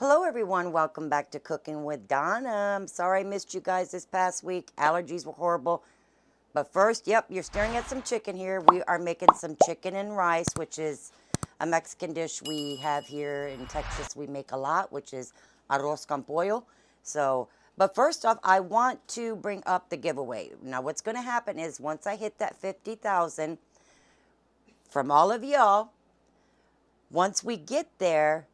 Hello everyone, welcome back to Cooking with Donna. I'm sorry I missed you guys this past week. Allergies were horrible. But first, yep, you're staring at some chicken here. We are making some chicken and rice, which is a Mexican dish we have here in Texas. We make a lot, which is arroz con pollo. But first off, I want to bring up the giveaway. Now, what's going to happen is once I hit that 50,000 from all of y'all, once we get there,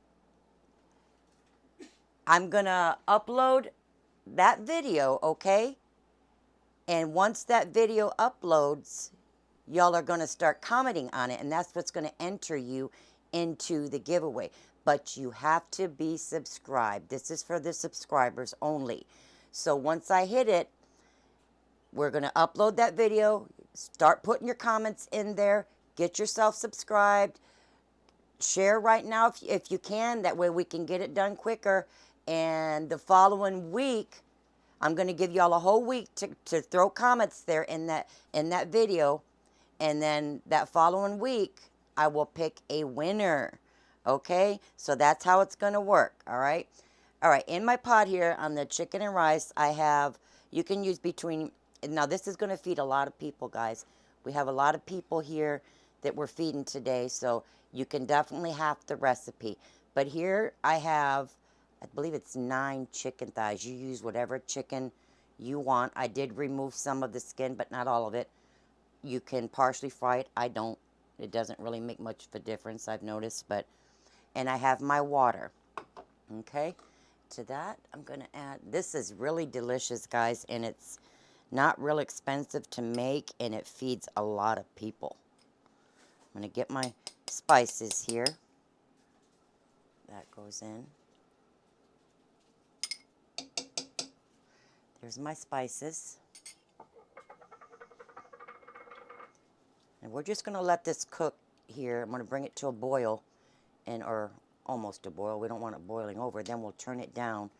I'm going to upload that video, okay? And once that video uploads, y'all are going to start commenting on it, and that's what's going to enter you into the giveaway. But you have to be subscribed. This is for the subscribers only. So once I hit it, we're going to upload that video. Start putting your comments in there. Get yourself subscribed. Share right now if you can. That way we can get it done quicker. And the following week, I'm going to give y'all a whole week to throw comments there in that video. And then that following week, I will pick a winner. Okay? So that's how it's going to work. All right? All right. In my pot here on the chicken and rice, I have, you can use between, now this is going to feed a lot of people, guys. We have a lot of people here that we're feeding today. So you can definitely have the recipe. But here I have, I believe it's 9 chicken thighs. You use whatever chicken you want. I did remove some of the skin, but not all of it. You can partially fry it. I don't. It doesn't really make much of a difference, I've noticed. And I have my water. Okay. To that, I'm going to add, this is really delicious, guys, and it's not real expensive to make, and it feeds a lot of people. I'm going to get my spices here. That goes in. There's my spices. And we're just going to let this cook here. I'm going to bring it to a boil, or almost a boil. We don't want it boiling over. Then we'll turn it down,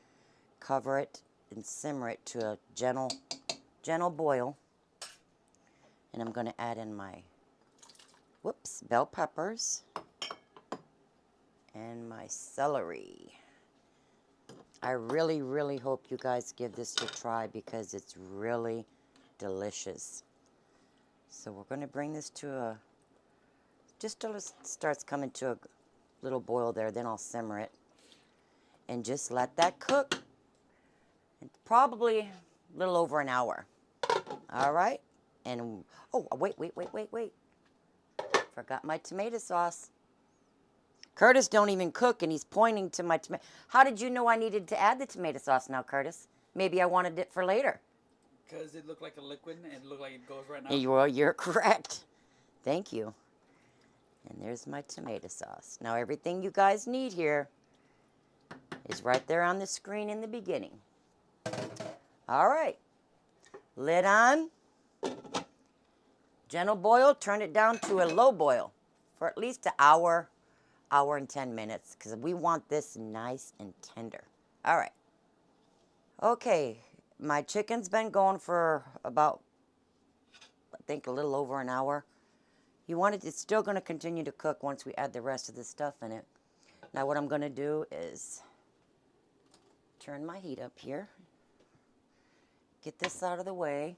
cover it, and simmer it to a gentle boil. And I'm going to add in my, bell peppers and my celery. I really, really hope you guys give this a try because it's really delicious. So we're going to bring this to just till it starts coming to a little boil there. Then I'll simmer it. And just let that cook. It's probably a little over an hour. All right? And, oh, wait. Forgot my tomato sauce. Curtis don't even cook, and he's pointing to my tomato. How did you know I needed to add the tomato sauce now, Curtis? Maybe I wanted it for later. Because it looked like a liquid, and it looked like it goes right now. You're correct. Thank you. And there's my tomato sauce. Now, everything you guys need here is right there on the screen in the beginning. All right. Lid on. Gentle boil. Turn it down to a low boil for at least an hour and 10 minutes, because we want this nice and tender. All right. Okay, my chicken's been going for about, I think, a little over an hour. It's still going to continue to cook once we add the rest of the stuff in it. Now what I'm going to do is turn my heat up here. Get this out of the way.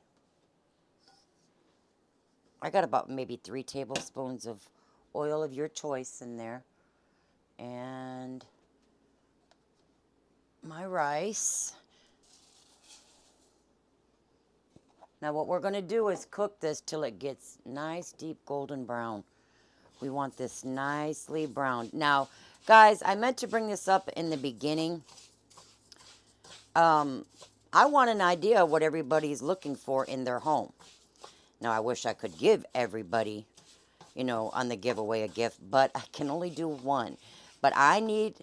I got about maybe 3 tablespoons of oil of your choice in there. And my rice. Now what we're going to do is cook this till it gets nice, deep golden brown. We want this nicely browned. Now, guys, I meant to bring this up in the beginning. I want an idea of what everybody's looking for in their home. Now, I wish I could give everybody, on the giveaway a gift, but I can only do one. But I need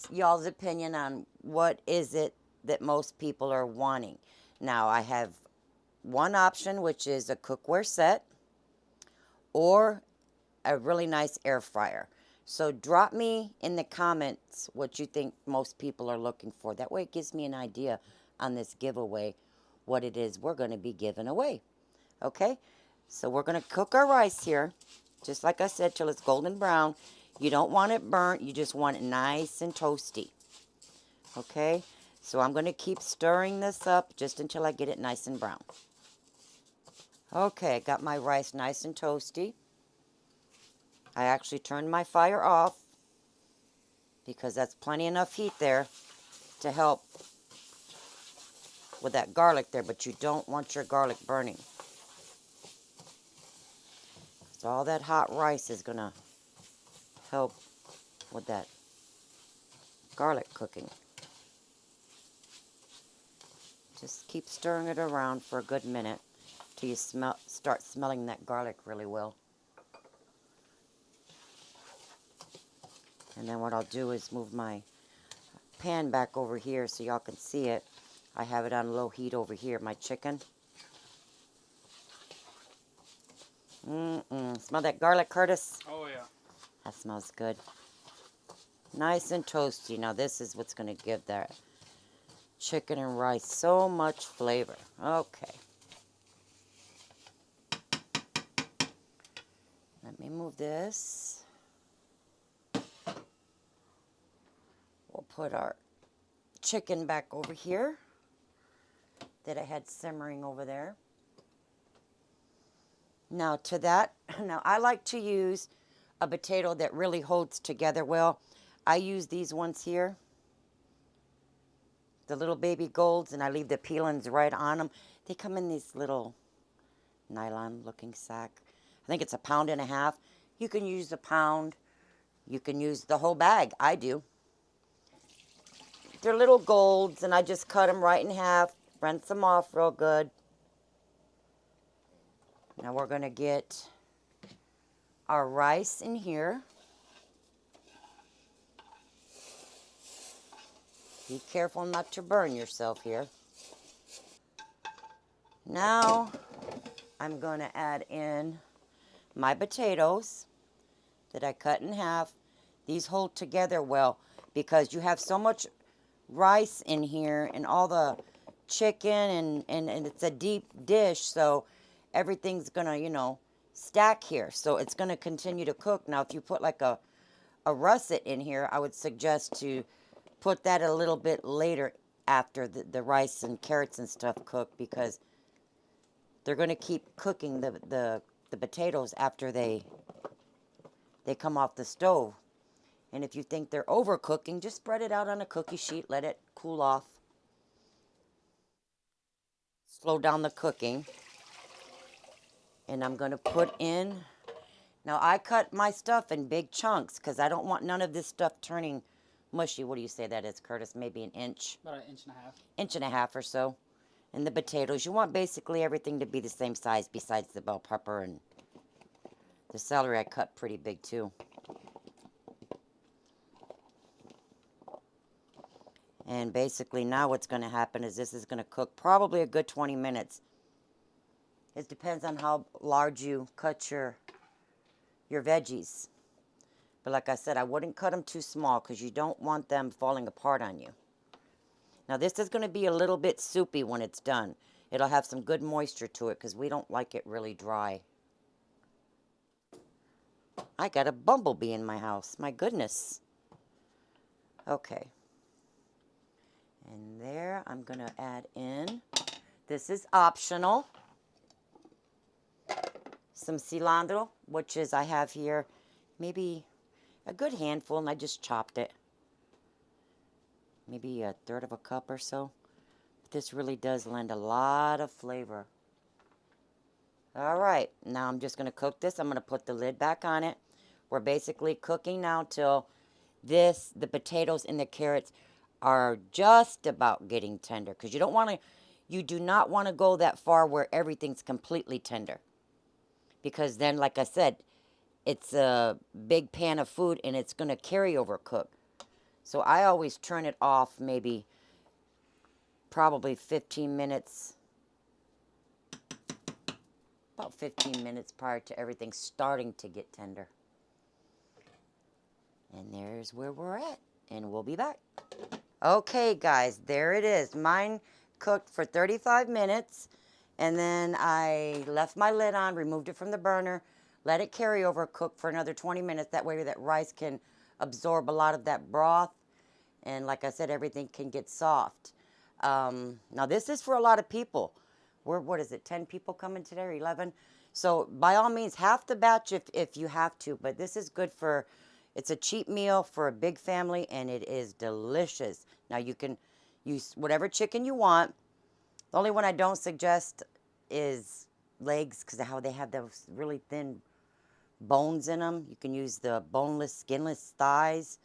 y'all's opinion on what is it that most people are wanting. Now, I have one option, which is a cookware set or a really nice air fryer. So drop me in the comments what you think most people are looking for. That way it gives me an idea on this giveaway what it is we're going to be giving away. Okay? So we're going to cook our rice here, just like I said, till it's golden brown. You don't want it burnt. You just want it nice and toasty. Okay, so I'm going to keep stirring this up just until I get it nice and brown. Okay, got my rice nice and toasty. I actually turned my fire off because that's plenty enough heat there to help with that garlic there, but you don't want your garlic burning. So all that hot rice is going to help with that garlic cooking. Just keep stirring it around for a good minute till you start smelling that garlic really well. And then what I'll do is move my pan back over here so y'all can see it. I have it on low heat over here, my chicken. Smell that garlic, Curtis? Oh yeah. That smells good. Nice and toasty. Now this is what's going to give that chicken and rice so much flavor. Okay. Let me move this. We'll put our chicken back over here that I had simmering over there. Now to that, now I like to use a potato that really holds together well. I use these ones here, the little baby golds, and I leave the peelings right on them. They come in these little nylon looking sack. I think it's 1.5 pounds. You can use a pound. You can use the whole bag. I do. They're little golds, and I just cut them right in half, rinse them off real good. Now we're going to get our rice in here. Be careful not to burn yourself here. Now I'm going to add in my potatoes that I cut in half. These hold together well because you have so much rice in here and all the chicken and it's a deep dish, so everything's going to, you know, stack here. So it's going to continue to cook. Now if you put like a russet in here, I would suggest to put that a little bit later after the rice and carrots and stuff cook, because they're going to keep cooking the potatoes after they come off the stove. And if you think they're overcooking, just spread it out on a cookie sheet, let it cool off. Slow down the cooking. And I'm going to put in, now I cut my stuff in big chunks because I don't want none of this stuff turning mushy. What do you say that is, Curtis? Maybe an inch? About 1.5 inches. 1.5 inches or so. And the potatoes, you want basically everything to be the same size besides the bell pepper, and the celery I cut pretty big too. And basically now what's going to happen is this is going to cook probably a good 20 minutes. It depends on how large you cut your veggies. But like I said, I wouldn't cut them too small because you don't want them falling apart on you. Now this is going to be a little bit soupy when it's done. It'll have some good moisture to it because we don't like it really dry. I got a bumblebee in my house. My goodness. Okay. And there I'm going to add in, this is optional, some cilantro, which is I have here maybe a good handful, and I just chopped it. Maybe 1/3 cup or so. This really does lend a lot of flavor. All right, now I'm just going to cook this. I'm going to put the lid back on it. We're basically cooking now till the potatoes and the carrots are just about getting tender, because you do not want to go that far where everything's completely tender, because then, like I said, it's a big pan of food and it's going to carry over cook. So I always turn it off maybe probably 15 minutes, about 15 minutes prior to everything starting to get tender. And there's where we're at, and we'll be back. Okay, guys, there it is. Mine cooked for 35 minutes, and then I left my lid on, removed it from the burner, let it carry over, cook for another 20 minutes. That way that rice can absorb a lot of that broth, And like I said, everything can get soft. Now this is for a lot of people. What is it, 10 people coming today or 11? So by all means, half the batch if you have to. But this is good for, it's a cheap meal for a big family, and it is delicious. Now you can use whatever chicken you want. The only one I don't suggest is legs, because how they have those really thin bones in them. You can use the boneless, skinless thighs,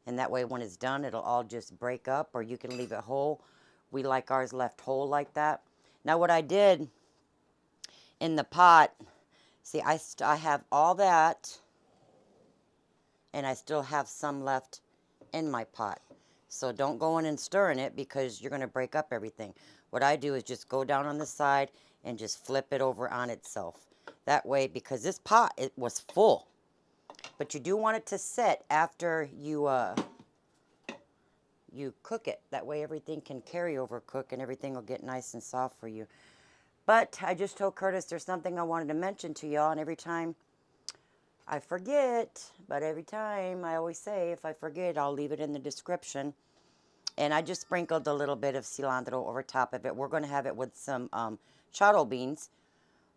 and that way when it's done, it'll all just break up, or you can leave it whole. We like ours left whole like that. Now what I did in the pot, see, I have all that, and I still have some left in my pot. So don't go in and stir in it, because you're going to break up everything. What I do is just go down on the side and just flip it over on itself. That way, because this pot, it was full. But you do want it to set after you cook it. That way everything can carry over cook, and everything will get nice and soft for you. But I just told Curtis there's something I wanted to mention to y'all, and every time I forget, but every time I always say, if I forget, I'll leave it in the description. And I just sprinkled a little bit of cilantro over top of it. We're going to have it with some charro beans,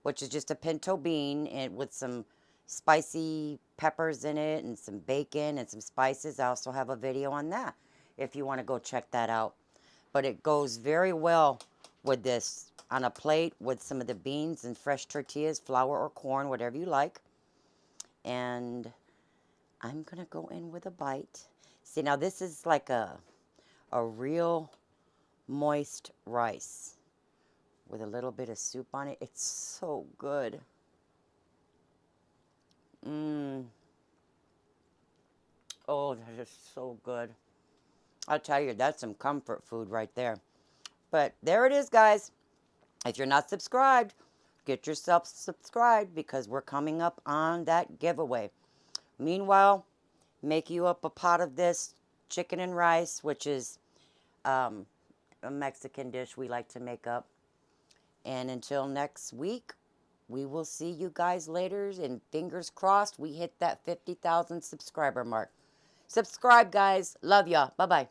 which is just a pinto bean, and with some spicy peppers in it, and some bacon and some spices. I also have a video on that if you want to go check that out. But it goes very well with this on a plate with some of the beans and fresh tortillas, flour or corn, whatever you like. And I'm going to go in with a bite. See, now this is like a real moist rice with a little bit of soup on it. It's so good. Oh, that is so good. I'll tell you, that's some comfort food right there. But there it is, guys. If you're not subscribed, get yourself subscribed, because we're coming up on that giveaway. Meanwhile, make you up a pot of this chicken and rice, which is a Mexican dish we like to make up. And until next week, we will see you guys later. And fingers crossed, we hit that 50,000 subscriber mark. Subscribe, guys. Love y'all. Bye-bye.